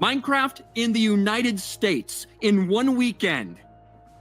Minecraft in the United States in one weekend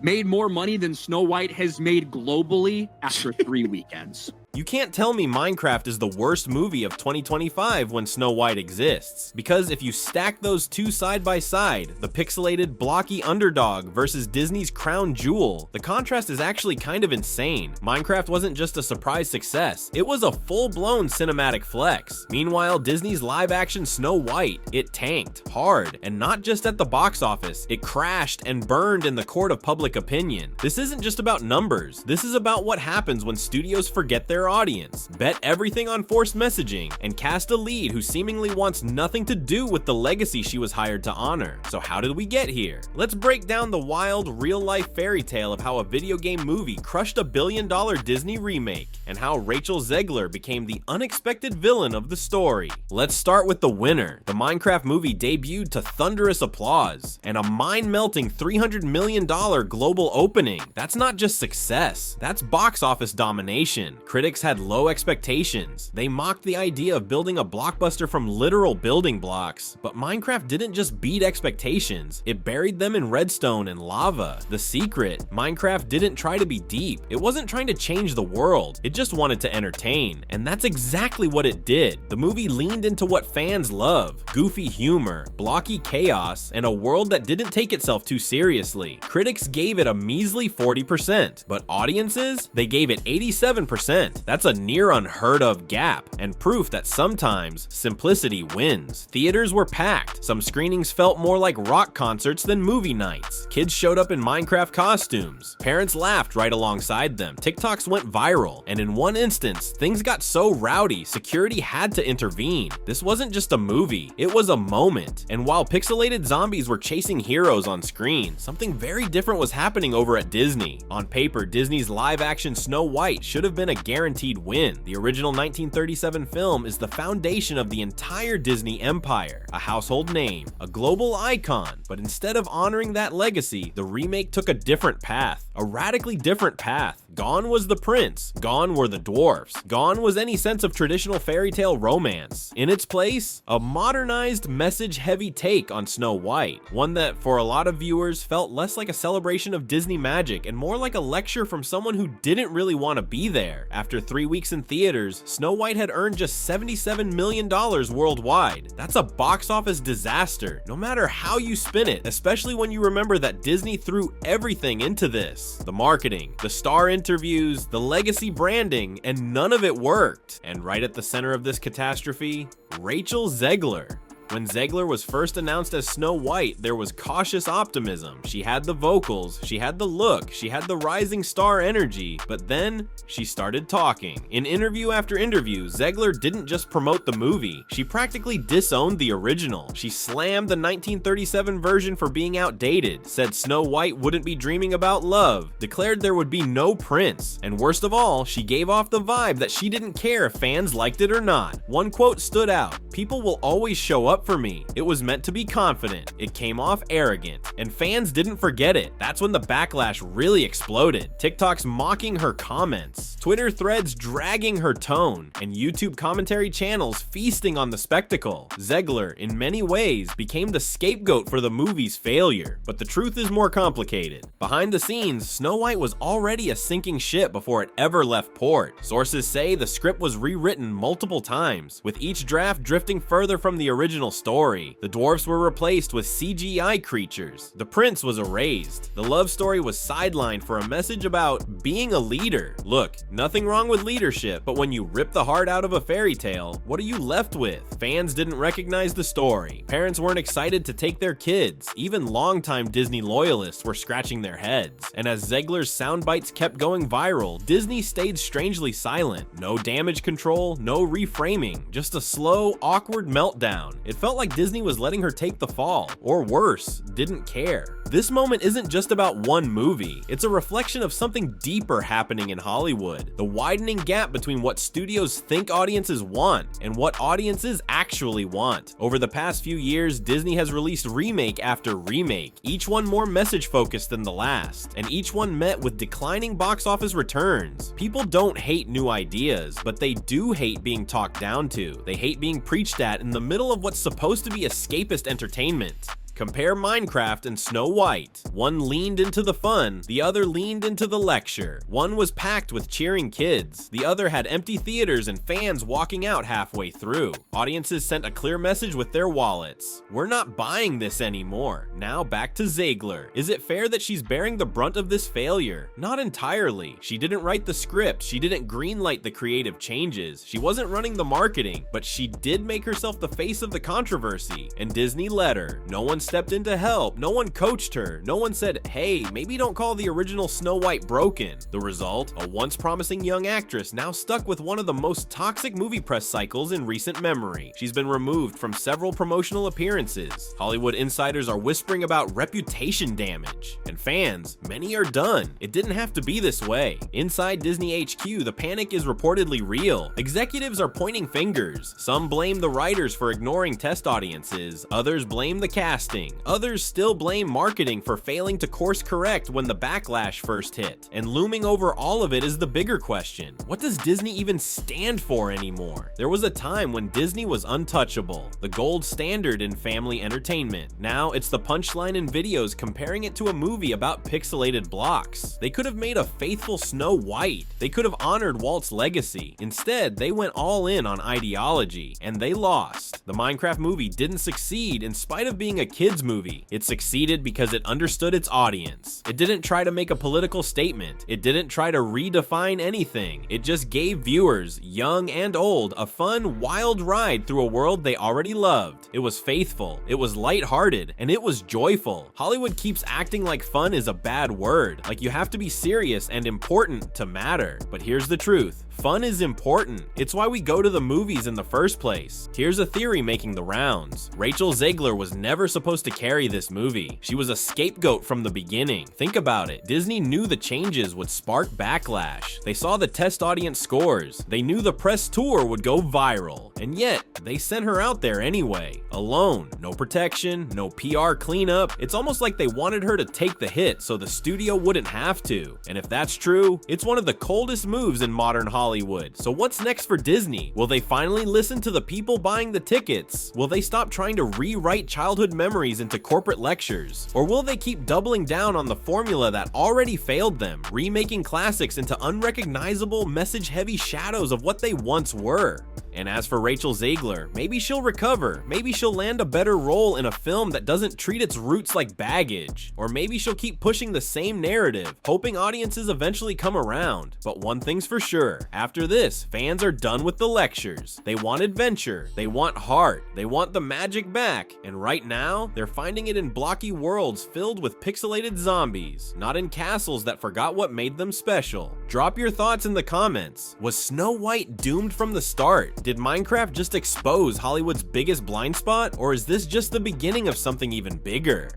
made more money than Snow White has made globally after 3 weekends. You can't tell me Minecraft is the worst movie of 2025 when Snow White exists, because if you stack those two side by side, the pixelated, blocky underdog versus Disney's crown jewel, the contrast is actually kind of insane. Minecraft wasn't just a surprise success, it was a full-blown cinematic flex. Meanwhile, Disney's live-action Snow White, it tanked hard, and not just at the box office, it crashed and burned in the court of public opinion. This isn't just about numbers, this is about what happens when studios forget their audience, bet everything on forced messaging, and cast a lead who seemingly wants nothing to do with the legacy she was hired to honor. So how did we get here? Let's break down the wild, real-life fairy tale of how a video game movie crushed a billion-dollar Disney remake, and how Rachel Zegler became the unexpected villain of the story. Let's start with the winner. The Minecraft movie debuted to thunderous applause, and a mind-melting $300 million global opening. That's not just success, that's box office domination. Critics had low expectations. They mocked the idea of building a blockbuster from literal building blocks, but Minecraft didn't just beat expectations, it buried them in redstone and lava. The secret, Minecraft didn't try to be deep. It wasn't trying to change the world, it just wanted to entertain, and that's exactly what it did. The movie leaned into what fans love: goofy humor, blocky chaos, and a world that didn't take itself too seriously. Critics gave it a measly 40%, but audiences, they gave it 87%. That's a near unheard of gap, and proof that sometimes simplicity wins. Theaters were packed. Some screenings felt more like rock concerts than movie nights. Kids showed up in Minecraft costumes. Parents laughed right alongside them. TikToks went viral, and in one instance, things got so rowdy, security had to intervene. This wasn't just a movie, it was a moment. And while pixelated zombies were chasing heroes on screen, something very different was happening over at Disney. On paper, Disney's live-action Snow White should have been a guaranteed win. The original 1937 film is the foundation of the entire Disney empire, a household name, a global icon, but instead of honoring that legacy, the remake took a different path, a radically different path. Gone was the prince, gone were the dwarfs, gone was any sense of traditional fairy tale romance. In its place, a modernized, message-heavy take on Snow White, one that for a lot of viewers felt less like a celebration of Disney magic and more like a lecture from someone who didn't really want to be there. After 3 weeks in theaters, Snow White had earned just $77 million worldwide. That's a box office disaster, no matter how you spin it, especially when you remember that Disney threw everything into this. The marketing, the star interviews, the legacy branding, and none of it worked. And right at the center of this catastrophe, Rachel Zegler. When Zegler was first announced as Snow White, there was cautious optimism. She had the vocals, she had the look, she had the rising star energy, but then she started talking. In interview after interview, Zegler didn't just promote the movie, she practically disowned the original. She slammed the 1937 version for being outdated, said Snow White wouldn't be dreaming about love, declared there would be no prince, and worst of all, she gave off the vibe that she didn't care if fans liked it or not. One quote stood out: "People will always show up for me. It was meant to be confident. It came off arrogant." And fans didn't forget it. That's when the backlash really exploded. TikToks mocking her comments, Twitter threads dragging her tone, and YouTube commentary channels feasting on the spectacle. Zegler, in many ways, became the scapegoat for the movie's failure. But the truth is more complicated. Behind the scenes, Snow White was already a sinking ship before it ever left port. Sources say the script was rewritten multiple times, with each draft drifting further from the original story. The dwarfs were replaced with CGI creatures. The prince was erased. The love story was sidelined for a message about being a leader. Look, nothing wrong with leadership, but when you rip the heart out of a fairy tale, what are you left with? Fans didn't recognize the story. Parents weren't excited to take their kids. Even longtime Disney loyalists were scratching their heads. And as Zegler's sound bites kept going viral, Disney stayed strangely silent. No damage control, no reframing, just a slow, awkward meltdown. It felt like Disney was letting her take the fall, or worse, didn't care. This moment isn't just about one movie, it's a reflection of something deeper happening in Hollywood. The widening gap between what studios think audiences want and what audiences actually want. Over the past few years, Disney has released remake after remake, each one more message focused than the last, and each one met with declining box office returns. People don't hate new ideas, but they do hate being talked down to. They hate being preached at in the middle of what supposed to be escapist entertainment. Compare Minecraft and Snow White. One leaned into the fun, the other leaned into the lecture. One was packed with cheering kids, the other had empty theaters and fans walking out halfway through. Audiences sent a clear message with their wallets. We're not buying this anymore. Now back to Zegler. Is it fair that she's bearing the brunt of this failure? Not entirely. She didn't write the script, she didn't greenlight the creative changes, she wasn't running the marketing, but she did make herself the face of the controversy, and Disney let her. No one stepped in to help, no one coached her, no one said, hey, maybe don't call the original Snow White broken. The result, a once promising young actress now stuck with one of the most toxic movie press cycles in recent memory. She's been removed from several promotional appearances. Hollywood insiders are whispering about reputation damage. And fans, many are done. It didn't have to be this way. Inside Disney HQ, the panic is reportedly real. Executives are pointing fingers. Some blame the writers for ignoring test audiences, others blame the casting. Others still blame marketing for failing to course correct when the backlash first hit. And looming over all of it is the bigger question. What does Disney even stand for anymore? There was a time when Disney was untouchable, the gold standard in family entertainment. Now it's the punchline in videos comparing it to a movie about pixelated blocks. They could have made a faithful Snow White. They could have honored Walt's legacy. Instead, they went all in on ideology, and they lost. The Minecraft movie didn't succeed in spite of being a kids movie. It succeeded because it understood its audience. It didn't try to make a political statement. It didn't try to redefine anything. It just gave viewers, young and old, a fun, wild ride through a world they already loved. It was faithful, it was lighthearted, and it was joyful. Hollywood keeps acting like fun is a bad word, like you have to be serious and important to matter. But here's the truth. Fun is important. It's why we go to the movies in the first place. Here's a theory making the rounds. Rachel Zegler was never supposed to carry this movie. She was a scapegoat from the beginning. Think about it. Disney knew the changes would spark backlash. They saw the test audience scores. They knew the press tour would go viral. And yet, they sent her out there anyway. Alone. No protection, no PR cleanup. It's almost like they wanted her to take the hit so the studio wouldn't have to. And if that's true, it's one of the coldest moves in modern Hollywood. So what's next for Disney? Will they finally listen to the people buying the tickets? Will they stop trying to rewrite childhood memories into corporate lectures? Or will they keep doubling down on the formula that already failed them, remaking classics into unrecognizable, message-heavy shadows of what they once were? And as for Rachel Zegler, maybe she'll recover, maybe she'll land a better role in a film that doesn't treat its roots like baggage, or maybe she'll keep pushing the same narrative, hoping audiences eventually come around. But one thing's for sure, after this, fans are done with the lectures. They want adventure, they want heart, they want the magic back, and right now, they're finding it in blocky worlds filled with pixelated zombies, not in castles that forgot what made them special. Drop your thoughts in the comments. Was Snow White doomed from the start? Did Minecraft just expose Hollywood's biggest blind spot, or is this just the beginning of something even bigger?